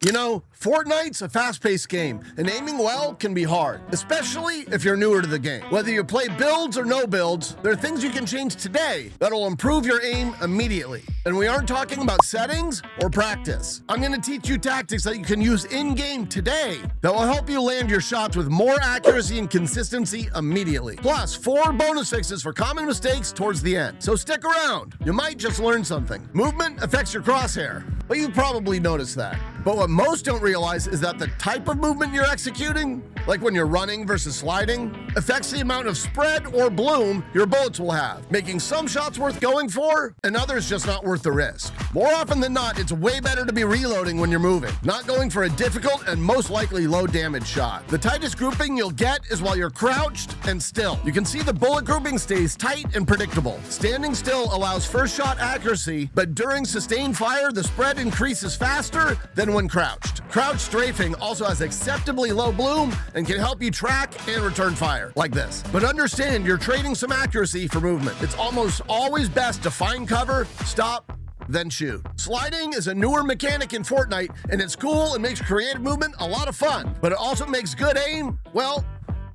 You know, Fortnite's a fast-paced game, and aiming well can be hard, especially if you're newer to the game. Whether you play builds or no builds, there are things you can change today that'll improve your aim immediately. And we aren't talking about settings or practice. I'm going to teach you tactics that you can use in-game today that will help you land your shots with more accuracy and consistency immediately. Plus, 4 bonus fixes for common mistakes towards the end. So stick around. You might just learn something. Movement affects your crosshair, but you've probably noticed that. But what most don't realize is that the type of movement you're executing, like when you're running versus sliding, affects the amount of spread or bloom your bullets will have, making some shots worth going for and others just not worth the risk. More often than not, it's way better to be reloading when you're moving, not going for a difficult and most likely low damage shot. The tightest grouping you'll get is while you're crouched and still. You can see the bullet grouping stays tight and predictable. Standing still allows first shot accuracy, but during sustained fire, the spread increases faster than when crouched. Crouch strafing also has acceptably low bloom and can help you track and return fire, like this. But understand, you're trading some accuracy for movement. It's almost always best to find cover, stop, then shoot. Sliding is a newer mechanic in Fortnite, and it's cool and makes creative movement a lot of fun. But it also makes good aim, well,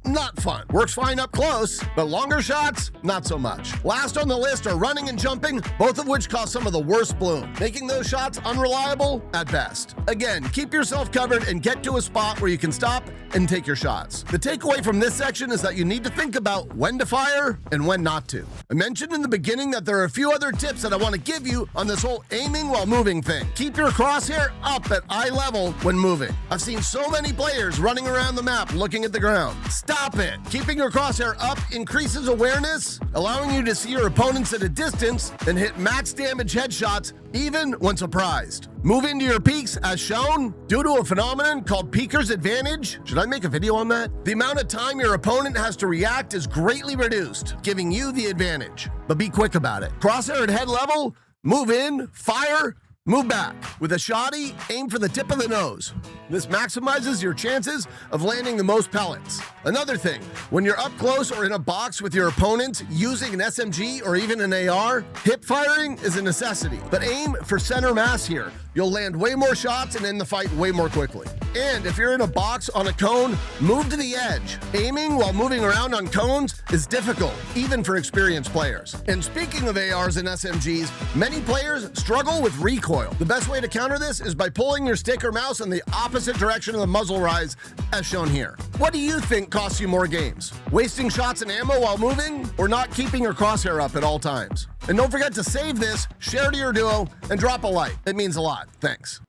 not fun. Works fine up close, but longer shots, not so much. Last on the list are running and jumping, both of which cause some of the worst bloom, making those shots unreliable at best. Again, keep yourself covered and get to a spot where you can stop and take your shots. The takeaway from this section is that you need to think about when to fire and when not to. I mentioned in the beginning that there are a few other tips that I want to give you on this whole aiming while moving thing. Keep your crosshair up at eye level when moving. I've seen so many players running around the map looking at the ground. Stop it! Keeping your crosshair up increases awareness, allowing you to see your opponents at a distance and hit max damage headshots even when surprised. Move into your peaks as shown due to a phenomenon called peeker's advantage. Should I make a video on that? The amount of time your opponent has to react is greatly reduced, giving you the advantage. But be quick about it. Crosshair at head level, move in, fire, move back. With a shotty, aim for the tip of the nose. This maximizes your chances of landing the most pellets. Another thing, when you're up close or in a box with your opponent using an SMG or even an AR, hip firing is a necessity. But aim for center mass here. You'll land way more shots and end the fight way more quickly. And if you're in a box on a cone, move to the edge. Aiming while moving around on cones is difficult, even for experienced players. And speaking of ARs and SMGs, many players struggle with recoil. The best way to counter this is by pulling your stick or mouse in the opposite direction of the muzzle rise, as shown here. What do you think costs you more games? Wasting shots and ammo while moving, or not keeping your crosshair up at all times? And don't forget to save this, share to your duo, and drop a like. It means a lot. Thanks.